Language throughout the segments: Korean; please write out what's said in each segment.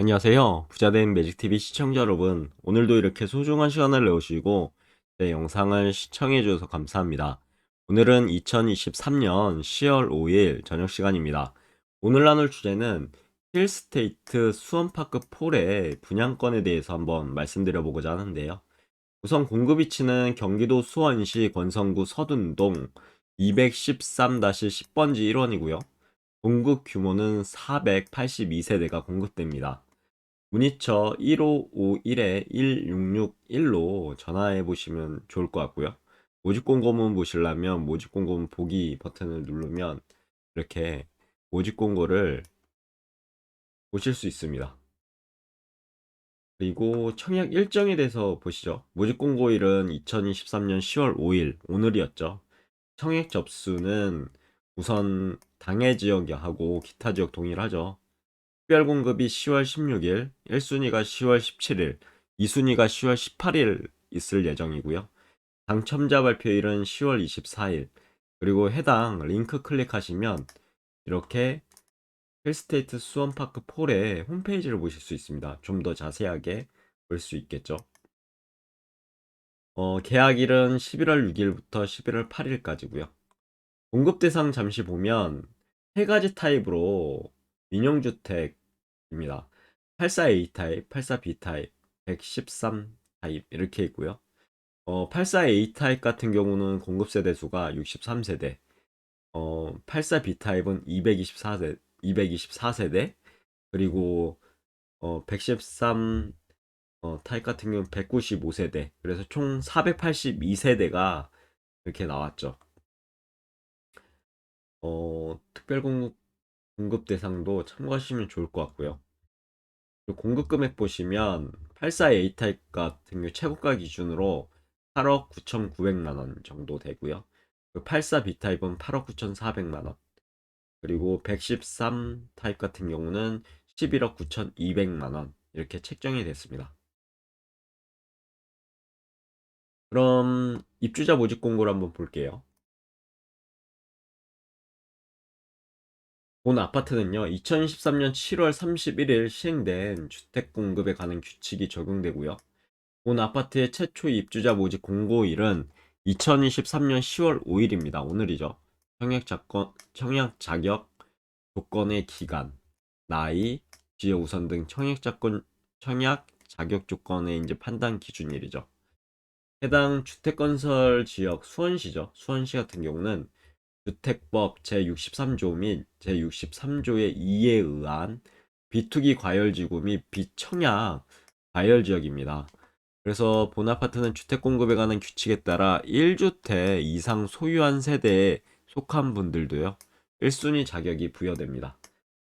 안녕하세요. 부자된 매직TV 시청자 여러분. 오늘도 이렇게 소중한 시간을 내오시고 제 영상을 시청해 주셔서 감사합니다. 오늘은 2023년 10월 5일 저녁 시간입니다. 오늘 나눌 주제는 힐스테이트 수원파크 폴의 분양건에 대해서 한번 말씀드려 보고자 하는데요. 우선 공급 위치는 경기도 수원시 권성구 서둔동 213-10번지 1원이고요. 공급 규모는 482세대가 공급됩니다. 문의처 1551-1661로 전화해 보시면 좋을 것 같고요. 모집 공고문 보시려면 모집 공고문 보기 버튼을 누르면 이렇게 모집 공고를 보실 수 있습니다. 그리고 청약 일정에 대해서 보시죠. 모집 공고일은 2023년 10월 5일 오늘이었죠. 청약 접수는 우선 당해 지역하고 기타 지역 동일하죠. 특별 공급이 10월 16일, 1순위가 10월 17일, 2순위가 10월 18일 있을 예정이고요. 당첨자 발표일은 10월 24일. 그리고 해당 링크 클릭하시면 이렇게 힐스테이트 수원파크 폴의 홈페이지를 보실 수 있습니다. 좀 더 자세하게 볼 수 있겠죠. 계약일은 11월 6일부터 11월 8일까지고요. 공급 대상 잠시 보면 세 가지 타입으로 민영주택입니다. 84A 타입, 84B 타입, 113 타입 이렇게 있고요. 84A 타입 같은 경우는 공급 세대 수가 63세대, 84B 타입은 224세대, 그리고 113 타입 같은 경우는 195세대, 그래서 총 482세대가 이렇게 나왔죠. 특별 공급 대상도 참고하시면 좋을 것 같고요. 그리고 공급 금액 보시면 84A 타입 같은 경우 최고가 기준으로 8억 9,900만 원 정도 되고요. 84B 타입은 8억 9,400만 원. 그리고 113 타입 같은 경우는 11억 9,200만 원 이렇게 책정이 됐습니다. 그럼 입주자 모집 공고를 한번 볼게요. 본 아파트는요, 2023년 7월 31일 시행된 주택 공급에 관한 규칙이 적용되고요. 본 아파트의 최초 입주자 모집 공고일은 2023년 10월 5일입니다. 오늘이죠. 청약 자격, 조건의 기간, 나이, 지역 우선 등 청약 자격 조건의 이제 판단 기준일이죠. 해당 주택 건설 지역 수원시죠. 수원시 같은 경우는 주택법 제63조 및 제63조의 2에 의한 비투기 과열지구 및 비청약 과열지역입니다. 그래서 본 아파트는 주택 공급에 관한 규칙에 따라 1주택 이상 소유한 세대에 속한 분들도요, 1순위 자격이 부여됩니다.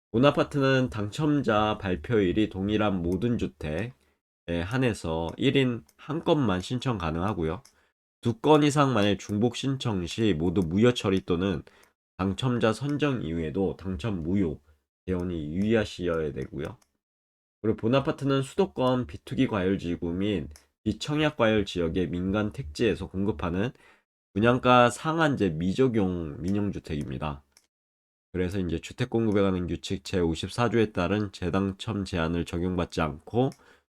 본 아파트는 당첨자 발표일이 동일한 모든 주택에 한해서 1인 한 건만 신청 가능하고요. 2건 이상 만일 중복 신청 시 모두 무효 처리 또는 당첨자 선정 이후에도 당첨 무효 대원이 유의하셔야 되고요. 그리고 본 아파트는 수도권 비투기 과열지구 및 비청약 과열 지역의 민간 택지에서 공급하는 분양가 상한제 미적용 민영주택입니다. 그래서 이제 주택 공급에 관한 규칙 제54조에 따른 재당첨 제한을 적용받지 않고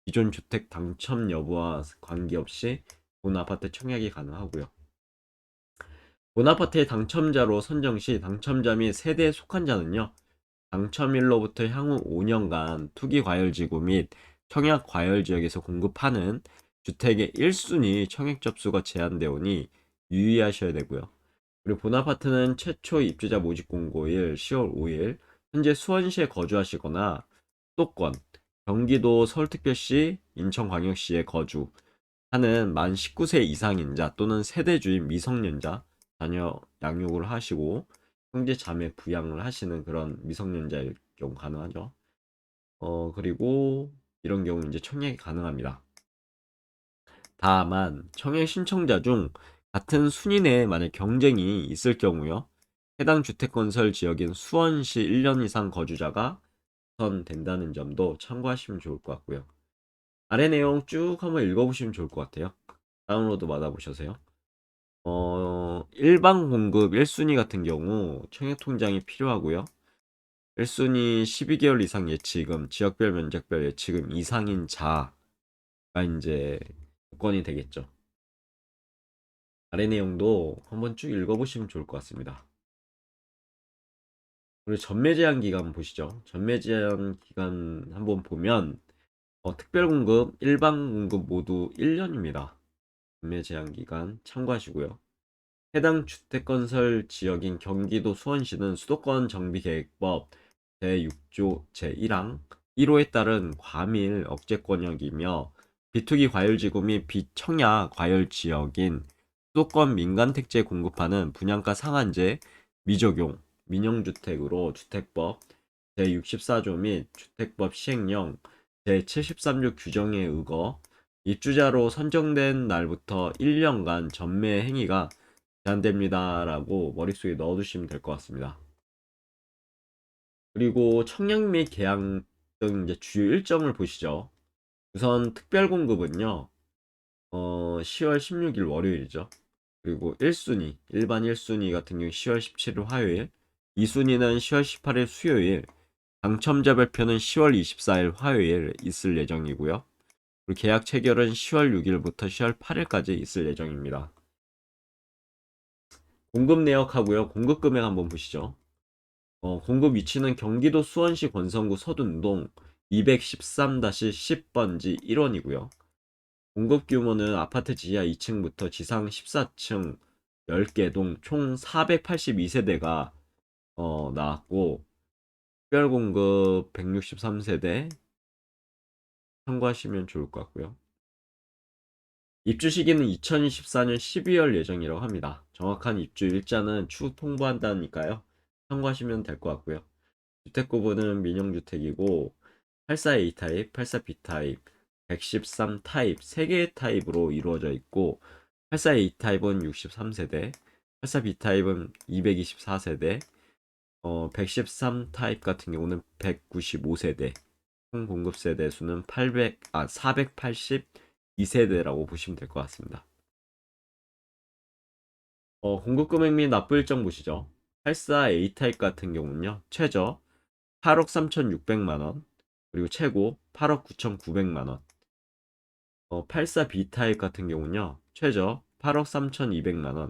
기존 주택 당첨 여부와 관계없이 본 아파트 청약이 가능하고요. 본 아파트의 당첨자로 선정 시 당첨자 및 세대에 속한 자는요, 당첨일로부터 향후 5년간 투기 과열지구 및 청약 과열지역에서 공급하는 주택의 1순위 청약 접수가 제한되오니 유의하셔야 되고요. 그리고 본 아파트는 최초 입주자 모집 공고일 10월 5일 현재 수원시에 거주하시거나 수도권, 경기도 서울특별시, 인천광역시에 거주하는 만 19세 이상인 자 또는 세대주인 미성년자 자녀 양육을 하시고 형제 자매 부양을 하시는 그런 미성년자일 경우 가능하죠. 그리고 이런 경우 이제 청약이 가능합니다. 다만 청약 신청자 중 같은 순위 내에 만약 경쟁이 있을 경우요, 해당 주택건설 지역인 수원시 1년 이상 거주자가 선된다는 점도 참고하시면 좋을 것 같고요. 아래 내용 쭉 한번 읽어보시면 좋을 것 같아요. 다운로드 받아보셔서요. 일반 공급 1순위 같은 경우 청약 통장이 필요하고요. 1순위 12개월 이상 예치금, 지역별 면적별 예치금 이상인 자가 이제 조건이 되겠죠. 아래 내용도 한번 쭉 읽어보시면 좋을 것 같습니다. 그리고 전매 제한 기간 보시죠. 전매 제한 기간 한번 보면 특별 공급, 일반 공급 모두 1년입니다. 전매 제한 기간 참고하시고요. 해당 주택건설 지역인 경기도 수원시는 수도권 정비계획법 제6조 제1항 1호에 따른 과밀 억제권역이며 비투기 과열지구 및 비청약 과열지역인 수도권 민간택지에 공급하는 분양가 상한제 미적용 민영주택으로 주택법 제64조 및 주택법 시행령 제73조 규정에 의거 입주자로 선정된 날부터 1년간 전매 행위가 제한됩니다라고 머릿속에 넣어두시면 될 것 같습니다. 그리고 청약 및 계약 등 이제 주요 일정을 보시죠. 우선 특별 공급은요, 10월 16일 월요일이죠. 그리고 1순위, 일반 1순위 같은 경우 10월 17일 화요일, 2순위는 10월 18일 수요일, 당첨자 발표는 10월 24일 화요일 있을 예정이고요. 그리고 계약 체결은 10월 6일부터 10월 8일까지 있을 예정입니다. 공급 내역하고요. 공급 금액 한번 보시죠. 공급 위치는 경기도 수원시 권성구 서둔동 213-10번지 1원이고요. 공급 규모는 아파트 지하 2층부터 지상 14층 10개 동 총 482세대가 나왔고 특별 공급 163세대 참고하시면 좋을 것 같고요. 입주 시기는 2024년 12월 예정이라고 합니다. 정확한 입주 일자는 추후 통보한다니까요. 참고하시면 될 것 같고요. 주택구분은 민영주택이고 84A 타입, 84B 타입, 113 타입 3개의 타입으로 이루어져 있고 84A 타입은 63세대, 84B 타입은 224세대, 113 타입 같은 경우는 195세대, 총 공급 세대 수는 482세대라고 보시면 될 것 같습니다. 공급 금액 및 납부 일정 보시죠. 84A 타입 같은 경우는요, 최저 8억 3,600만원, 그리고 최고 8억 9,900만원. 84B 타입 같은 경우는요, 최저 8억 3,200만원,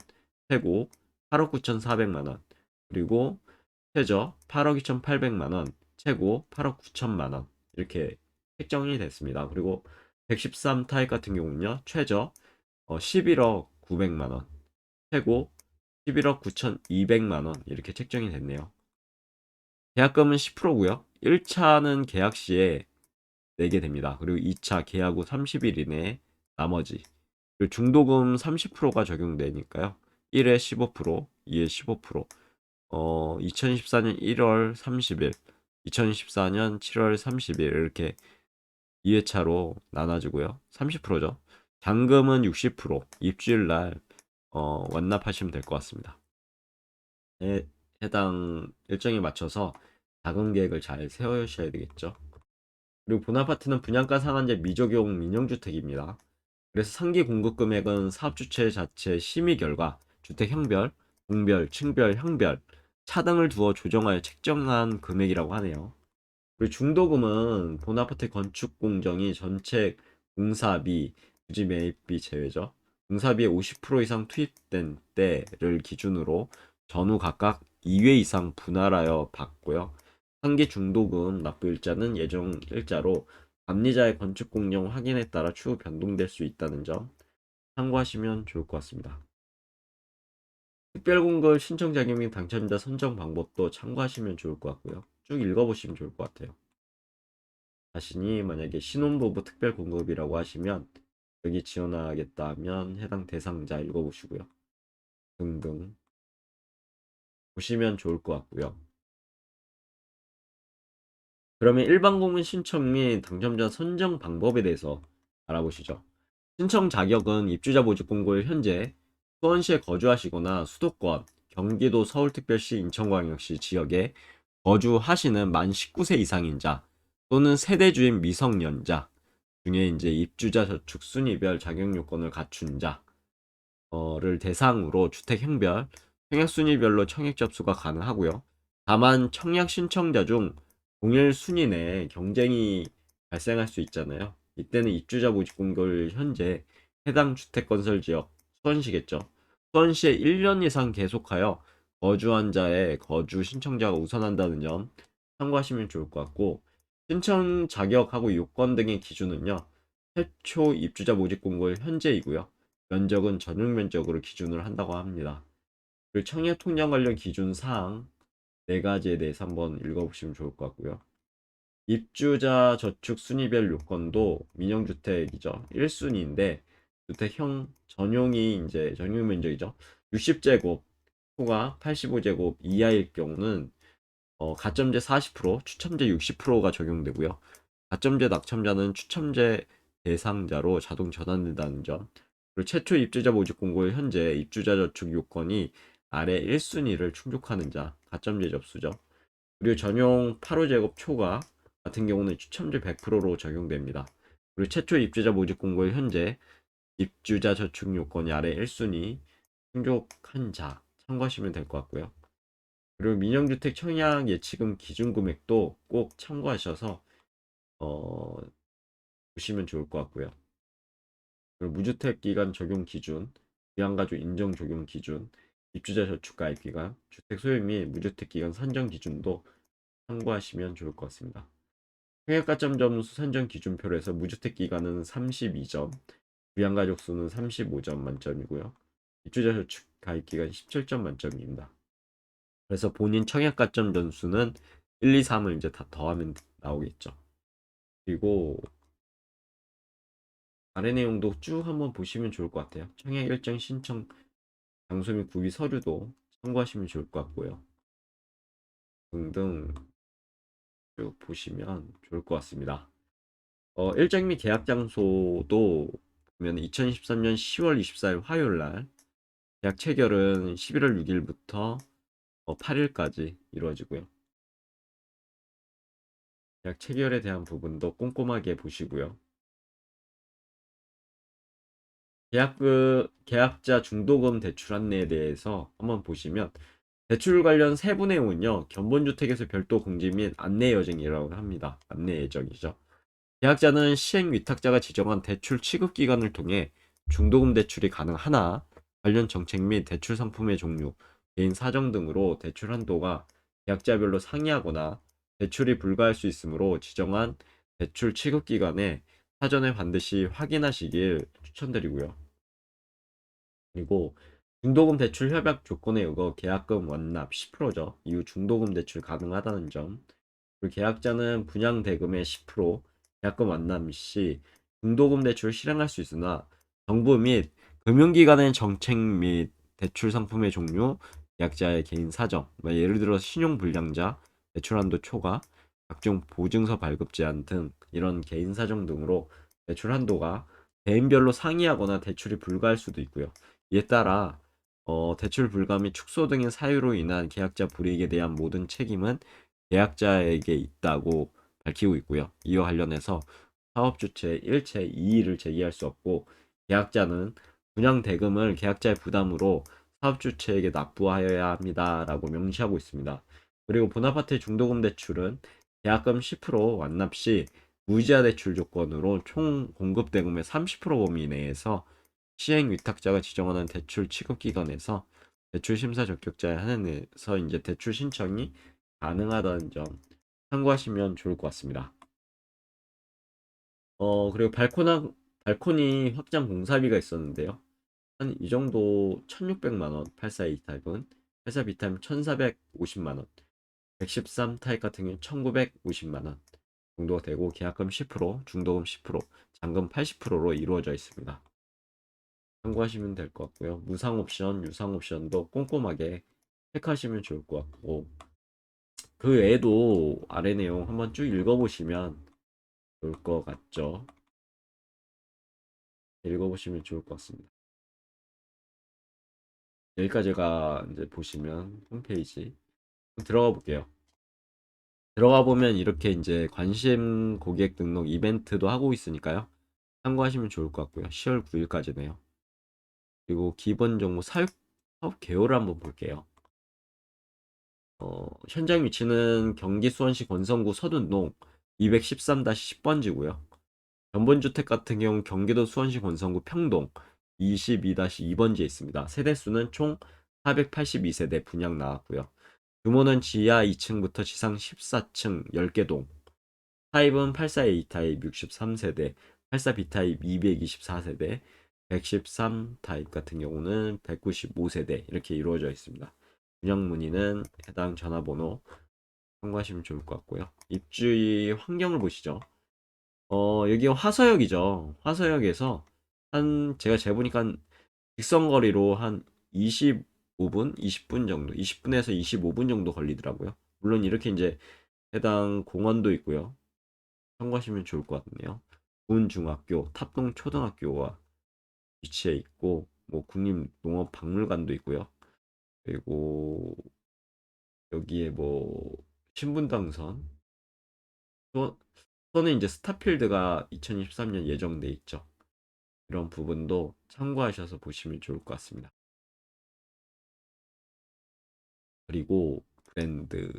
최고 8억 9,400만원, 그리고 최저 8억 2,800만원, 최고 8억 9천만원. 이렇게 책정이 됐습니다. 그리고 113 타입 같은 경우는요, 최저 11억 900만원, 최고 11억 9,200만원. 이렇게 책정이 됐네요. 계약금은 10%고요. 1차는 계약 시에 내게 됩니다. 그리고 2차 계약 후 30일 이내에 나머지. 그리고 중도금 30%가 적용되니까요. 1회 15%, 2회 15%. 2014년 1월 30일, 2014년 7월 30일 이렇게 2회차로 나눠지고요. 30%죠. 잔금은 60%, 입주일 날 완납하시면 될 것 같습니다. 해당 일정에 맞춰서 자금 계획을 잘 세우셔야 되겠죠. 그리고 본아파트는 분양가 상한제 미적용 민영주택입니다. 그래서 상기 공급 금액은 사업주체 자체 심의 결과 주택 형별, 동별, 층별, 형별, 차 등을 두어 조정하여 책정한 금액이라고 하네요. 그리고 중도금은 본아파트 건축 공정이 전체 공사비, 부지 매입비 제외죠. 공사비의 50% 이상 투입된 때를 기준으로 전후 각각 2회 이상 분할하여 받고요. 상기 중도금 납부 일자는 예정 일자로 감리자의 건축 공정 확인에 따라 추후 변동될 수 있다는 점 참고하시면 좋을 것 같습니다. 특별공급 신청 자격 및 당첨자 선정 방법도 참고하시면 좋을 것 같고요. 쭉 읽어보시면 좋을 것 같아요. 자신이 만약에 신혼부부 특별공급이라고 하시면 여기 지원하겠다 하면 해당 대상자 읽어보시고요. 등등 보시면 좋을 것 같고요. 그러면 일반 공문 신청 및 당첨자 선정 방법에 대해서 알아보시죠. 신청 자격은 입주자 모집 공고일 현재 수원시에 거주하시거나 수도권, 경기도 서울특별시, 인천광역시 지역에 거주하시는 만 19세 이상인 자 또는 세대주인 미성년자 중에 이제 입주자 저축 순위별 자격 요건을 갖춘 자를 대상으로 주택 형별, 청약 순위별로 청약 접수가 가능하고요. 다만 청약 신청자 중 동일 순위 내에 경쟁이 발생할 수 있잖아요. 이때는 입주자 모집 공고를 현재 해당 주택 건설 지역 수원시겠죠. 수원시에 1년 이상 계속하여 거주한 자의 거주 신청자가 우선한다는 점 참고하시면 좋을 것 같고, 신청 자격하고 요건 등의 기준은요, 최초 입주자 모집 공고일 현재이고요. 면적은 전용 면적으로 기준을 한다고 합니다. 그리고 청약 통장 관련 기준 사항 네 가지에 대해서 한번 읽어보시면 좋을 것 같고요. 입주자 저축 순위별 요건도 민영주택이죠. 1순위인데 주택형 전용이 이제 전용 면적이죠. 60제곱 초과 85제곱 이하일 경우는 가점제 40%, 추첨제 60%가 적용되고요. 가점제 낙첨자는 추첨제 대상자로 자동 전환된다는 점. 그리고 최초 입주자 모집 공고일 현재 입주자 저축 요건이 아래 1순위를 충족하는 자, 가점제 접수죠. 그리고 전용 8호제곱 초과 같은 경우는 추첨제 100%로 적용됩니다. 그리고 최초 입주자 모집 공고일 현재 입주자 저축 요건이 아래 1순위 충족한 자 참고하시면 될 것 같고요. 그리고 민영주택 청약 예치금 기준 금액도 꼭 참고하셔서 어, 보시면 좋을 것 같고요. 그리고 무주택 기간 적용 기준, 부양가족 인정 적용 기준, 입주자 저축 가입 기간, 주택 소유 및 무주택 기간 선정 기준도 참고하시면 좋을 것 같습니다. 청약가점 점수 선정 기준표로 해서 무주택 기간은 32점, 부양가족 수는 35점 만점이고요. 입주자 저축 가입 기간 17점 만점입니다. 그래서 본인 청약가점 점수는 1, 2, 3을 이제 다 더하면 나오겠죠. 그리고 아래 내용도 쭉 한번 보시면 좋을 것 같아요. 청약 일정 신청 장소 및 구비 서류도 참고하시면 좋을 것 같고요. 등등 쭉 보시면 좋을 것 같습니다. 일정 및 계약 장소도 보면 2023년 10월 24일 화요일 날, 계약 체결은 11월 6일부터 8일까지 이루어지고요. 계약 체결에 대한 부분도 꼼꼼하게 보시고요. 계약자 중도금 대출 안내에 대해서 한번 보시면, 대출 관련 세부 내용은요, 견본주택에서 별도 공지 및 안내 여정이라고 합니다. 안내 예정이죠. 계약자는 시행 위탁자가 지정한 대출 취급 기관을 통해 중도금 대출이 가능하나, 관련 정책 및 대출 상품의 종류, 개인 사정 등으로 대출 한도가 계약자별로 상이하거나 대출이 불가할 수 있으므로 지정한 대출 취급 기관에 사전에 반드시 확인하시길 추천드리고요. 그리고 중도금 대출 협약 조건에 의거 계약금 완납 10%죠. 이후 중도금 대출 가능하다는 점. 그리고 계약자는 분양 대금의 10%, 계약금 완납 시 중도금 대출을 실행할 수 있으나 정부 및 금융기관의 정책 및 대출 상품의 종류, 계약자의 개인 사정, 예를 들어 신용불량자, 대출한도 초과, 각종 보증서 발급 제한 등 이런 개인 사정 등으로 대출 한도가 대인별로 상이하거나 대출이 불가할 수도 있고요. 이에 따라 대출 불가 및 축소 등의 사유로 인한 계약자 불이익에 대한 모든 책임은 계약자에게 있다고 밝히고 있고요. 이와 관련해서 사업주체 일체 이의를 제기할 수 없고, 계약자는 분양 대금을 계약자의 부담으로 사업주체에게 납부하여야 합니다라고 명시하고 있습니다. 그리고 본아파트 중도금 대출은 계약금 10% 완납 시 무이자 대출 조건으로 총 공급 대금의 30% 범위 내에서 시행 위탁자가 지정하는 대출 취급 기관에서 대출 심사 적격자에 한해서 이제 대출 신청이 가능하다는 점 참고하시면 좋을 것 같습니다. 그리고 발코니 확장 공사비가 있었는데요. 한 이 정도 1600만 원, 84A 타입은, 84B 타입 1450만 원, 113 타입 같은 경우는 1950만 원 정도가 되고, 계약금 10%, 중도금 10%, 잔금 80%로 이루어져 있습니다. 참고하시면 될 것 같고요. 무상 옵션, 유상 옵션도 꼼꼼하게 체크하시면 좋을 것 같고, 그 외에도 아래 내용 한번 쭉 읽어보시면 좋을 것 같죠. 읽어보시면 좋을 것 같습니다. 여기까지가 이제 보시면 홈페이지 들어가 볼게요. 들어가 보면 이렇게 이제 관심 고객 등록 이벤트도 하고 있으니까요. 참고하시면 좋을 것 같고요. 10월 9일까지네요. 그리고 기본 정보 사업 개요를 한번 볼게요. 현장 위치는 경기 수원시 권성구 서둔동 213-10번지고요. 견본주택 같은 경우 경기도 수원시 권성구 평동 22-2번지에 있습니다. 세대수는 총 482세대 분양 나왔고요. 규모는 지하 2층부터 지상 14층 10개 동. 타입은 84A 타입 63세대, 84B 타입 224세대, 113 타입 같은 경우는 195세대 이렇게 이루어져 있습니다. 분양 문의는 해당 전화번호 참고하시면 좋을 것 같고요. 입주의 환경을 보시죠. 여기가 화서역이죠. 화서역에서 제가 재보니까 직선거리로 한 25분, 20분 정도, 20분에서 25분 정도 걸리더라고요. 물론 이렇게 이제 해당 공원도 있고요. 참고하시면 좋을 것 같네요. 군중학교, 탑동초등학교가 위치해 있고, 뭐 국립농업박물관도 있고요. 그리고 여기에 뭐 신분당선, 또는 이제 스타필드가 2023년 예정돼 있죠. 이런 부분도 참고하셔서 보시면 좋을 것 같습니다. 그리고 브랜드에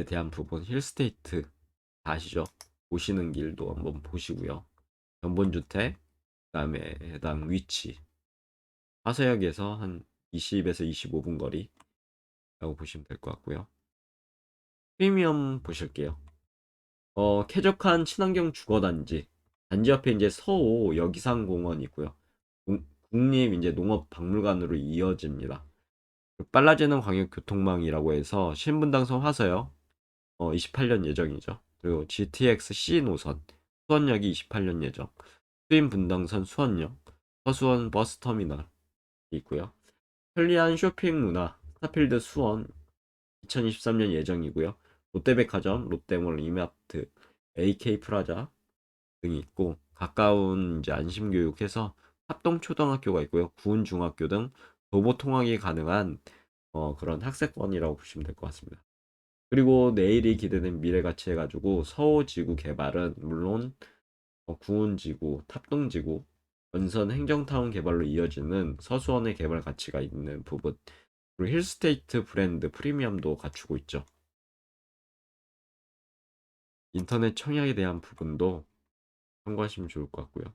대한 부분 힐스테이트 다 아시죠? 보시는 길도 한번 보시고요. 견본주택, 그다음에 해당 위치, 화서역에서 한 20에서 25분 거리라고 보시면 될 것 같고요. 프리미엄 보실게요. 쾌적한 친환경 주거단지. 단지 옆에 이제 서호 여기산공원이 있고요. 국립 이제 농업박물관으로 이어집니다. 빨라지는 광역교통망이라고 해서 신분당선 화서역 28년 예정이죠. 그리고 GTX C 노선 수원역이 28년 예정. 수인 분당선 수원역, 서수원 버스터미널이 있고요. 편리한 쇼핑 문화 스타필드 수원 2023년 예정이고요. 롯데백화점, 롯데몰, 이마트, AK 프라자 등이 있고 가까운 이제 안심교육해서 합동초등학교가 있고요. 구운중학교 등 도보 통학이 가능한 그런 학세권이라고 보시면 될 것 같습니다. 그리고 내일이 기대된 미래가치 해가지고 서호지구 개발은 물론 구운지구, 탑동지구, 원선 행정타운 개발로 이어지는 서수원의 개발 가치가 있는 부분 그리고 힐스테이트 브랜드 프리미엄도 갖추고 있죠. 인터넷 청약에 대한 부분도 참고하시면 좋을 것 같고요.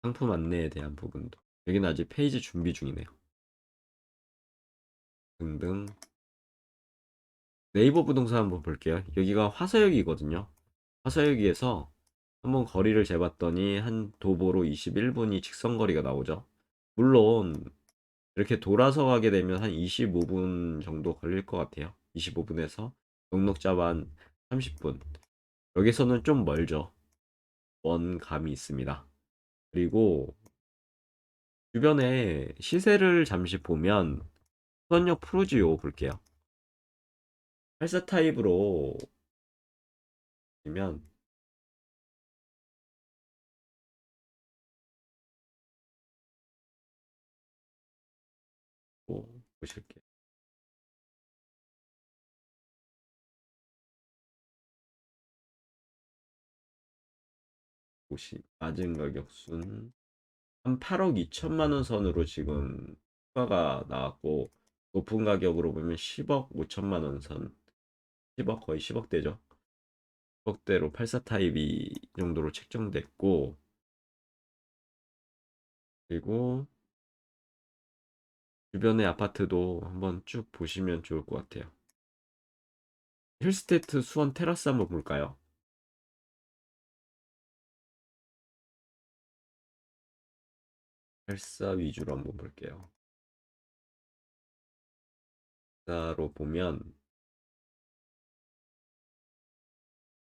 상품 안내에 대한 부분도 여기는 아직 페이지 준비 중이네요. 등등 네이버 부동산 한번 볼게요. 여기가 화서역이거든요. 화서역에서 한번 거리를 재봤더니 한 도보로 21분이 직선거리가 나오죠. 물론 이렇게 돌아서 가게 되면 한 25분 정도 걸릴 것 같아요. 25분에서 넉넉 잡아 한 30분. 여기서는 좀 멀죠. 먼 감이 있습니다. 그리고 주변에 시세를 잠시 보면 수원역 프루지오 볼게요. 84 타입으로 보면 뭐 보실게요. 낮은 가격순 한 8억 2천만 원 선으로 지금 추가가 나왔고 높은 가격으로 보면 10억 5천만 원 선, 10억 거의 10억대죠. 10억대로 84 타입이 이 정도로 책정됐고 그리고 주변의 아파트도 한번 쭉 보시면 좋을 것 같아요. 힐스테이트 수원 테라스 한번 볼까요? 헬사 위주로 한번 볼게요. 헬사로 보면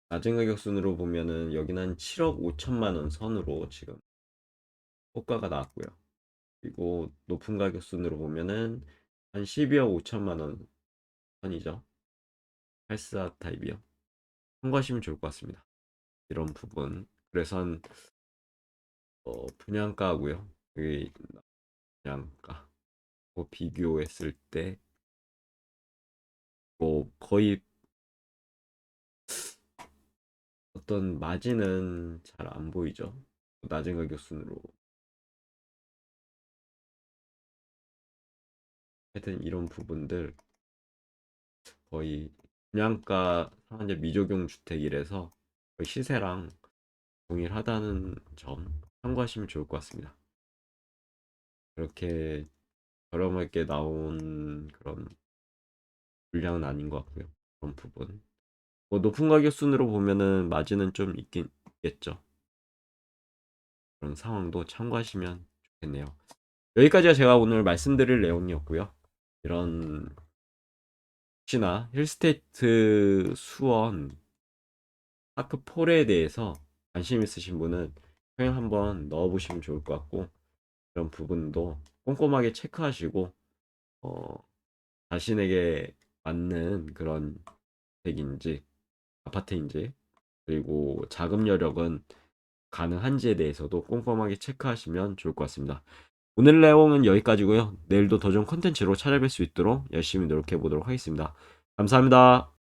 낮은 가격 순으로 보면은 여기는 한 7억 5천만 원 선으로 지금 호가가 나왔고요. 그리고 높은 가격 순으로 보면은 한 12억 5천만 원 선이죠. 84 타입이요. 참고하시면 좋을 것 같습니다. 이런 부분. 그래서 한 분양가고요. 여기 분양가 비교했을 때 뭐 거의 어떤 마진은 잘 안 보이죠. 낮은 가격 순으로 하여튼 이런 부분들 거의 분양가 상한제 미적용 주택이라서 거의 시세랑 동일하다는 점 참고하시면 좋을 것 같습니다. 그렇게 저렴하게 나온 그런 물량은 아닌 것 같고요. 그런 부분. 뭐 높은 가격 순으로 보면은 마진은 좀 있긴 있겠죠. 그런 상황도 참고하시면 좋겠네요. 여기까지가 제가 오늘 말씀드릴 내용이었고요. 이런 혹시나 힐스테이트 수원 파크폴에 대해서 관심 있으신 분은 평행 한번 넣어보시면 좋을 것 같고 이런 부분도 꼼꼼하게 체크하시고 어, 자신에게 맞는 그런 주택인지 아파트인지 그리고 자금 여력은 가능한지에 대해서도 꼼꼼하게 체크하시면 좋을 것 같습니다. 오늘 내용은 여기까지고요. 내일도 더 좋은 컨텐츠로 찾아뵐 수 있도록 열심히 노력해 보도록 하겠습니다. 감사합니다.